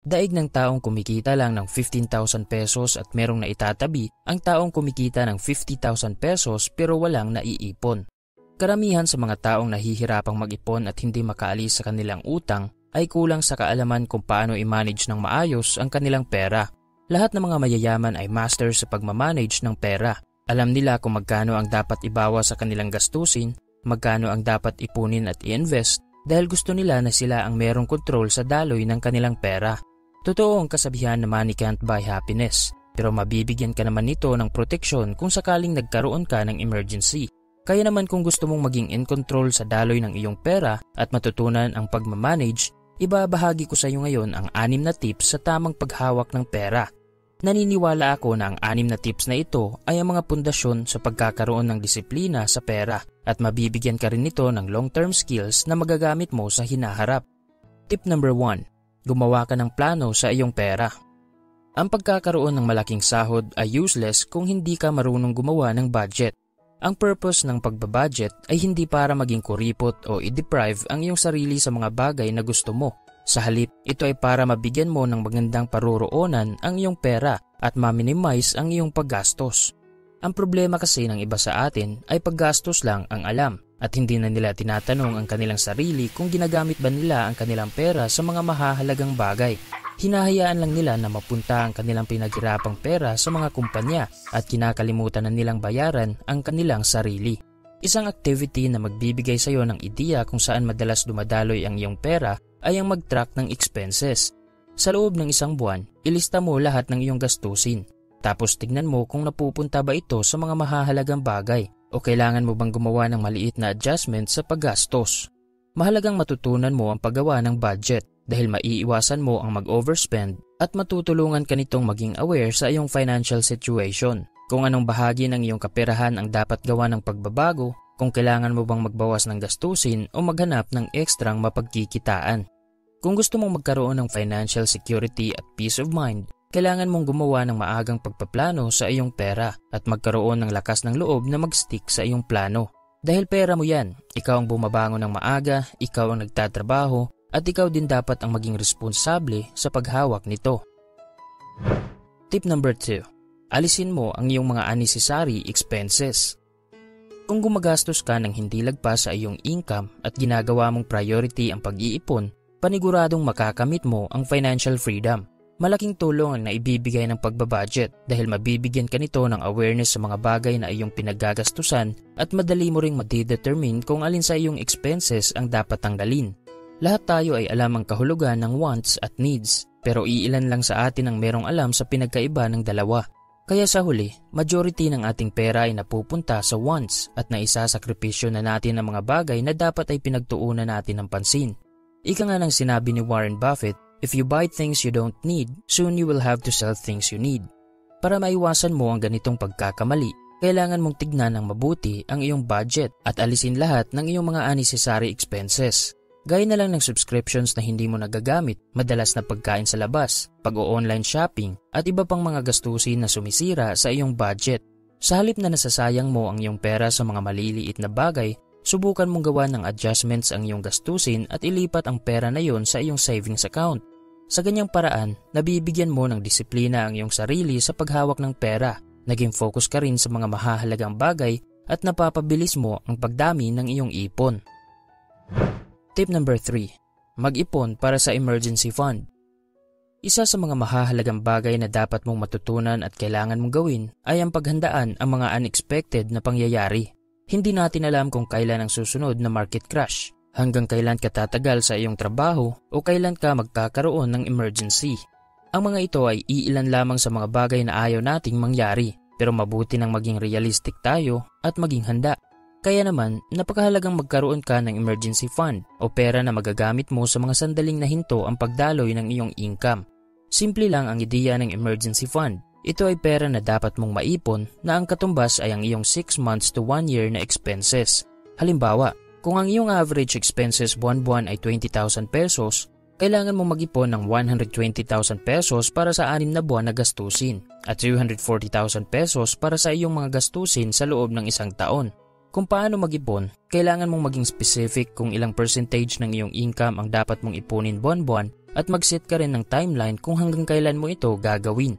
Daig ng taong kumikita lang ng 15,000 pesos at merong naitatabi ang taong kumikita ng 50,000 pesos pero walang naiipon. Karamihan sa mga taong nahihirapang mag-ipon at hindi makaalis sa kanilang utang ay kulang sa kaalaman kung paano i-manage ng maayos ang kanilang pera. Lahat ng mga mayayaman ay master sa pagmamanage ng pera. Alam nila kung magkano ang dapat ibawas sa kanilang gastusin, magkano ang dapat ipunin at i-invest dahil gusto nila na sila ang merong kontrol sa daloy ng kanilang pera. Totoo ang kasabihan na money can't buy happiness, pero mabibigyan ka naman nito ng proteksyon kung sakaling nagkaroon ka ng emergency. Kaya naman kung gusto mong maging in control sa daloy ng iyong pera at matutunan ang pagmamanage, ibabahagi ko sa iyo ngayon ang 6 na tips sa tamang paghawak ng pera. Naniniwala ako na ang 6 na tips na ito ay ang mga pundasyon sa pagkakaroon ng disiplina sa pera at mabibigyan ka rin nito ng long-term skills na magagamit mo sa hinaharap. Tip number 1. Gumawa ka ng plano sa iyong pera. Ang pagkakaroon ng malaking sahod ay useless kung hindi ka marunong gumawa ng budget. Ang purpose ng pagbabudget ay hindi para maging kuripot o i-deprive ang iyong sarili sa mga bagay na gusto mo. Sa halip, ito ay para mabigyan mo ng magandang paruroonan ang iyong pera at ma-minimize ang iyong paggastos. Ang problema kasi ng iba sa atin ay paggastos lang ang alam at hindi na nila tinatanong ang kanilang sarili kung ginagamit ba nila ang kanilang pera sa mga mahahalagang bagay. Hinahayaan lang nila na mapunta ang kanilang pinaghirapang pera sa mga kumpanya at kinakalimutan na nilang bayaran ang kanilang sarili. Isang activity na magbibigay sa iyo ng ideya kung saan madalas dumadaloy ang iyong pera ay ang mag-track ng expenses. Sa loob ng isang buwan, ilista mo lahat ng iyong gastusin. Tapos tignan mo kung napupunta ba ito sa mga mahahalagang bagay o kailangan mo bang gumawa ng maliit na adjustment sa paggastos. Mahalagang matutunan mo ang paggawa ng budget dahil maiiwasan mo ang mag-overspend at matutulungan ka nitong maging aware sa iyong financial situation. Kung anong bahagi ng iyong kaperahan ang dapat gawa ng pagbabago, kung kailangan mo bang magbawas ng gastusin o maghanap ng ekstrang mapagkikitaan. Kung gusto mong magkaroon ng financial security at peace of mind, kailangan mong gumawa ng maagang pagpaplano sa iyong pera at magkaroon ng lakas ng loob na mag-stick sa iyong plano. Dahil pera mo yan, ikaw ang bumabangon ng maaga, ikaw ang nagtatrabaho, at ikaw din dapat ang maging responsable sa paghawak nito. Tip number 2. Alisin mo ang iyong mga unnecessary expenses. Kung gumagastos ka ng hindi lagpas sa iyong income at ginagawa mong priority ang pag-iipon, paniguradong makakamit mo ang financial freedom. Malaking tulong ang naibibigay ng pagbabudget dahil mabibigyan ka nito ng awareness sa mga bagay na iyong pinaggagastusan at madali mo ring madidetermine kung alin sa iyong expenses ang dapat tanggalin. Lahat tayo ay alam ang kahulugan ng wants at needs, pero iilan lang sa atin ang merong alam sa pinagkaiba ng dalawa. Kaya sa huli, majority ng ating pera ay napupunta sa wants at naisasakripisyo na natin ang mga bagay na dapat ay pinagtuunan natin ng pansin. Ika nga ng sinabi ni Warren Buffett, "If you buy things you don't need, soon you will have to sell things you need." Para maiwasan mo ang ganitong pagkakamali, kailangan mong tignan ng mabuti ang iyong budget at alisin lahat ng iyong mga unnecessary expenses. Gaya na lang ng subscriptions na hindi mo nagagamit, madalas na pagkain sa labas, pag-o-online shopping, at iba pang mga gastusin na sumisira sa iyong budget. Sa halip na nasasayang mo ang iyong pera sa mga maliliit na bagay, subukan mong gawa ng adjustments ang iyong gastusin at ilipat ang pera na iyon sa iyong savings account. Sa ganyang paraan, nabibigyan mo ng disiplina ang iyong sarili sa paghawak ng pera, naging focus ka rin sa mga mahahalagang bagay at napapabilis mo ang pagdami ng iyong ipon. Tip number 3. Mag-ipon para sa emergency fund. Isa sa mga mahahalagang bagay na dapat mong matutunan at kailangan mong gawin ay ang paghandaan ang mga unexpected na pangyayari. Hindi natin alam kung kailan ang susunod na market crash, hanggang kailan ka tatagal sa iyong trabaho o kailan ka magkakaroon ng emergency. Ang mga ito ay iilan lamang sa mga bagay na ayaw nating mangyari, pero mabuti nang maging realistic tayo at maging handa. Kaya naman, napakahalagang magkaroon ka ng emergency fund o pera na magagamit mo sa mga sandaling nahinto ang pagdaloy ng iyong income. Simple lang ang ideya ng emergency fund. Ito ay pera na dapat mong maipon na ang katumbas ay ang iyong 6 months to 1 year na expenses. Halimbawa, kung ang iyong average expenses buwan-buwan ay 20,000 pesos, kailangan mong mag-ipon ng 120,000 pesos para sa 6 na buwan na gastusin at 240,000 pesos para sa iyong mga gastusin sa loob ng isang taon. Kung paano mag-ipon, kailangan mong maging specific kung ilang percentage ng iyong income ang dapat mong ipunin buwan-buwan at mag-set ka rin ng timeline kung hanggang kailan mo ito gagawin.